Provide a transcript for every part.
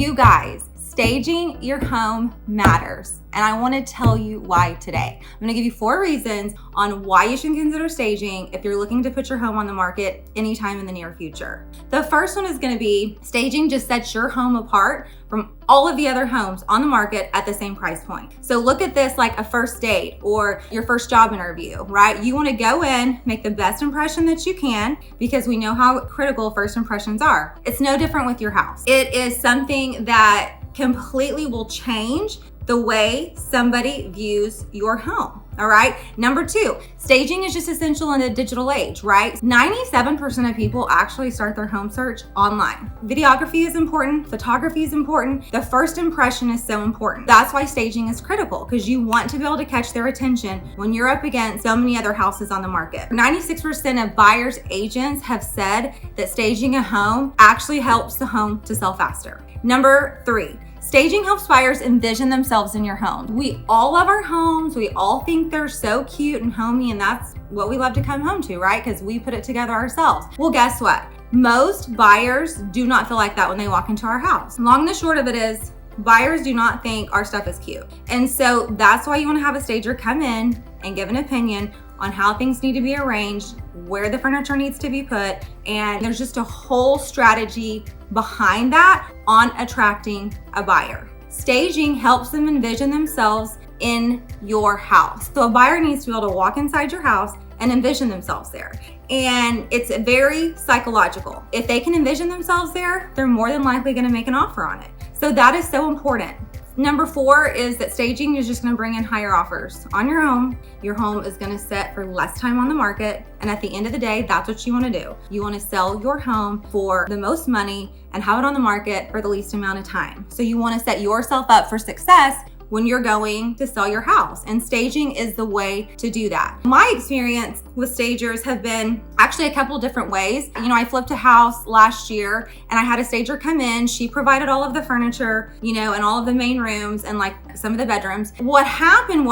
You guys, staging your home matters, and I want to tell you why today. I'm going to give you 4 reasons on why you should consider staging if you're looking to put your home on the market anytime in the near future. The first one is going to be staging just sets your home apart from all of the other homes on the market at the same price point. So look at this like a first date or your first job interview, right? You want to go in, make the best impression that you can, because we know how critical first impressions are. It's no different with your house. It is something that completely will change the way somebody views your home. All right. Number 2, staging is just essential in the digital age, right? 97% of people actually start their home search online. Videography is important. Photography is important. The first impression is so important. That's why staging is critical, because you want to be able to catch their attention when you're up against so many other houses on the market. 96% of buyers agents have said that staging a home actually helps the home to sell faster. Number 3, staging helps buyers envision themselves in your home. We all love our homes. We all think they're so cute and homey, and that's what we love to come home to, right? Because we put it together ourselves. Well, guess what? Most buyers do not feel like that when they walk into our house. Long and the short of it is, buyers do not think our stuff is cute. And so that's why you want to have a stager come in and give an opinion on how things need to be arranged, where the furniture needs to be put, and there's just a whole strategy behind that on attracting a buyer. Staging helps them envision themselves in your house. So a buyer needs to be able to walk inside your house and envision themselves there. And it's very psychological. If they can envision themselves there, they're more than likely gonna make an offer on it. So that is so important. Number 4 is that staging is just gonna bring in higher offers on your home. Your home is gonna sit for less time on the market. And at the end of the day, that's what you wanna do. You wanna sell your home for the most money and have it on the market for the least amount of time. So you wanna set yourself up for success when you're going to sell your house, and staging is the way to do that. My experience with stagers have been actually a couple different ways. I flipped a house last year and I had a stager come in. She provided all of the furniture, and all of the main rooms and like some of the bedrooms. What happened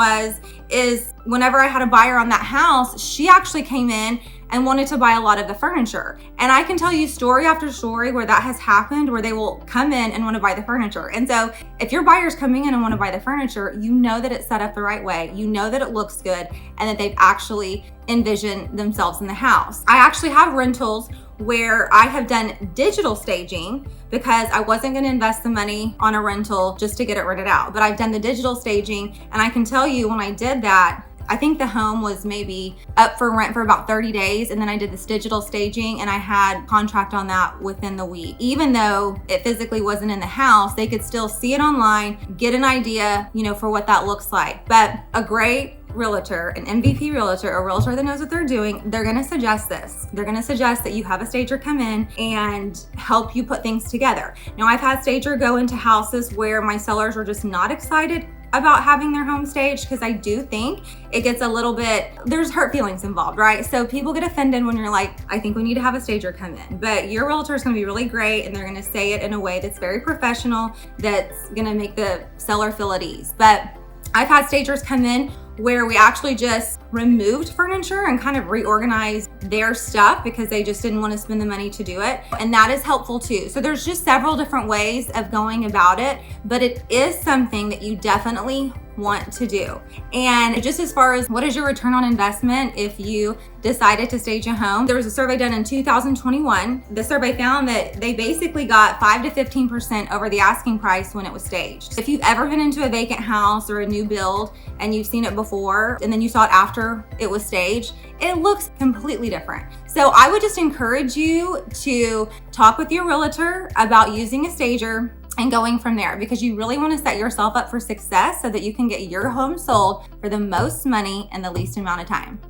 is whenever I had a buyer on that house, she actually came in and wanted to buy a lot of the furniture. And I can tell you story after story where that has happened, where they will come in and want to buy the furniture. And so if your buyer's coming in and want to buy the furniture, you know that it's set up the right way. You know that it looks good and that they've actually envisioned themselves in the house. I actually have rentals where I have done digital staging because I wasn't going to invest the money on a rental just to get it rented out. But I've done the digital staging, and I can tell you when I did that, I think the home was maybe up for rent for about 30 days. And then I did this digital staging and I had contract on that within the week. Even though it physically wasn't in the house, they could still see it online, get an idea, for what that looks like. But a great realtor, an MVP realtor, a realtor that knows what they're doing, they're gonna suggest this. They're gonna suggest that you have a stager come in and help you put things together. Now, I've had stager go into houses where my sellers were just not excited about having their home staged, because I do think it gets a little bit, there's hurt feelings involved, right? So people get offended when you're like, I think we need to have a stager come in. But your realtor is gonna be really great, and they're gonna say it in a way that's very professional, that's gonna make the seller feel at ease. But I've had stagers come in where we actually just removed furniture and kind of reorganized their stuff because they just didn't want to spend the money to do it. And that is helpful too. So there's just several different ways of going about it, but it is something that you definitely want to do. And just as far as what is your return on investment if you decided to stage a home, there was a survey done in 2021. The survey found that they basically got 5 to 15% over the asking price when it was staged. If you've ever been into a vacant house or a new build and you've seen it before and then you saw it after it was staged, it looks completely different. So I would just encourage you to talk with your realtor about using a stager and going from there, because you really want to set yourself up for success so that you can get your home sold for the most money in the least amount of time.